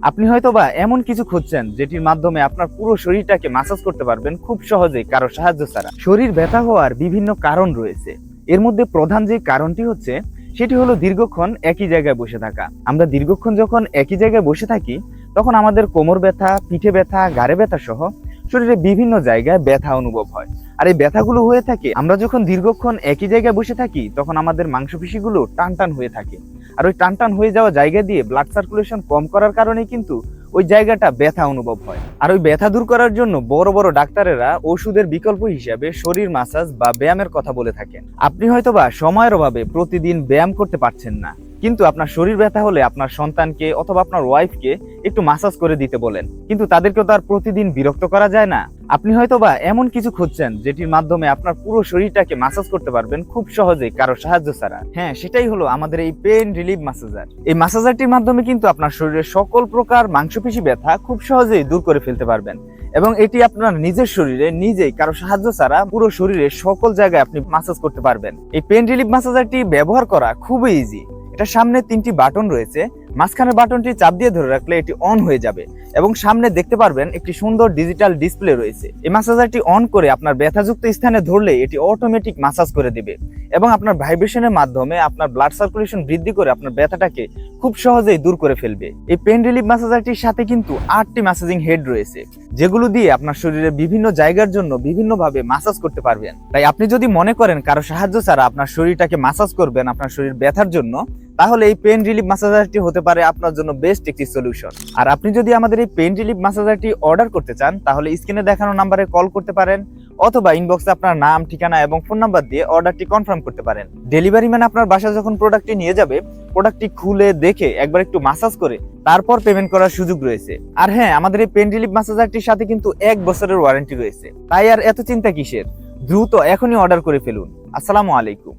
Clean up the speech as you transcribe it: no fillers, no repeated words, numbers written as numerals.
আপনি হয়তোবা এমন কিছু খুঁজছেন যেটির মাধ্যমে আপনার পুরো শরীরটাকে মাসাজ করতে পারবেন খুব সহজেই কারো সাহায্য ছাড়া। শরীর ব্যথা হওয়ার বিভিন্ন কারণ রয়েছে। এর মধ্যে প্রধান যে কারণটি হচ্ছে সেটি হলো দীর্ঘক্ষণ একই জায়গায় বসে থাকা। আমরা দীর্ঘক্ষণ যখন একই জায়গায় বসে থাকি তখন আমাদের কোমর ব্যথা, পিঠে ব্যথা, ঘাড়ে ব্যথা সহ শরীরে বিভিন্ন জায়গায় ব্যথা অনুভব হয়। আর এই ব্যথাগুলো হয়ে থাকে আমরা যখন দীর্ঘক্ষণ একই জায়গায় বসে থাকি তখন আমাদের মাংসপেশিগুলো টানটান হয়ে থাকে। আর ওই টানটান হয়ে যাওয়া জায়গা দিয়ে ব্লাড সার্কুলেশন কম করার কারণে কিন্তু ওই জায়গাটা ব্যথা অনুভব হয়। আর ওই ব্যথা দূর করার জন্য বড় বড় ডাক্তারেরা ওষুধের বিকল্প হিসাবে শরীর মাসাজ বা ব্যায়ামের কথা বলে থাকেন। আপনি হয়তোবা সময়ের অভাবে প্রতিদিন ব্যায়াম করতে পারছেন না, কিন্তু আপনার শরীর ব্যথা হলে আপনার সন্তানকে অথবা আপনার ওয়াইফকে একটু মাসাজ করে দিতে বলেন, কিন্তু তাদেরকেও তো আর প্রতিদিন বিরক্ত করা যায় না। আপনি হয়তোবা এমন কিছু খুঁজছেন যেটির মাধ্যমে আপনার পুরো শরীরটাকে মাসাজ করতে পারবেন খুব সহজেই কারো সাহায্য ছাড়া। হ্যাঁ, সেটাই হলো আমাদের এই পেইন রিলিফ ম্যাসাজার। এই ম্যাসাজারটির মাধ্যমে কিন্তু আপনার শরীরের সকল প্রকার মাংসপেশি ব্যথা খুব সহজেই দূর করে ফেলতে পারবেন, এবং এটি আপনার নিজের শরীরে নিজেই কারো সাহায্য ছাড়া পুরো শরীরের সকল জায়গায় আপনি মাসাজ করতে পারবেন। এই পেইন রিলিফ ম্যাসাজারটি ব্যবহার করা খুবই ইজি। এটা সামনে 3টি বাটন রয়েছে, মাঝখানের বাটনটি চাপ দিয়ে ধরে রাখলে এটি অন হয়ে যাবে এবং সামনে দেখতে পারবেন একটি সুন্দর ডিজিটাল ডিসপ্লে রয়েছে। এই ম্যাসাজারটি অন করে আপনার ব্যথাযুক্ত স্থানে ধরলে এটি অটোমেটিক ম্যাসাজ করে দিবে এবং আপনার ভাইব্রেশনের মাধ্যমে আপনার ব্লাড সার্কুলেশন বৃদ্ধি করে আপনার ব্যথাটাকে খুব সহজেই দূর করে ফেলবে। এই পেইন রিলিফ ম্যাসাজারটির সাথে কিন্তু 8টি ম্যাসাজিং হেড রয়েছে, যেগুলো দিয়ে আপনার শরীরের বিভিন্ন জায়গার জন্য বিভিন্নভাবে ম্যাসাজ করতে পারবেন। তাই আপনি যদি মনে করেন কারো সাহায্য ছাড়া আপনার শরীরটাকে ম্যাসাজ করবেন আপনার শরীর ব্যথার জন্য, তাহলে এই পেইন রিলিফ ম্যাসাজারটি হতে পারে আপনার জন্য বেস্ট একটি সলিউশন। আর আপনি যদি আমাদের এই পেইন রিলিফ ম্যাসাজারটি অর্ডার করতে চান তাহলে স্ক্রিনে দেখানো নাম্বারে কল করতে পারেন অথবা ইনবক্সে আপনার নাম, ঠিকানা এবং ফোন নাম্বার দিয়ে অর্ডারটি কনফার্ম করতে পারেন। ডেলিভারি ম্যান আপনার বাসায় যখন প্রোডাক্টটি নিয়ে যাবে, প্রোডাক্টটি খুলে দেখে একবার একটু ম্যাসাজ করে তারপর পেমেন্ট করার সুযোগ রয়েছে। আর হ্যাঁ, আমাদের এই পেইন রিলিফ ম্যাসাজারটির সাথে কিন্তু 1 বছরের ওয়ারেন্টি রয়েছে। তাই আর এত চিন্তা কিসের, দ্রুত এখনই অর্ডার করে ফেলুন। আসসালামু আলাইকুম।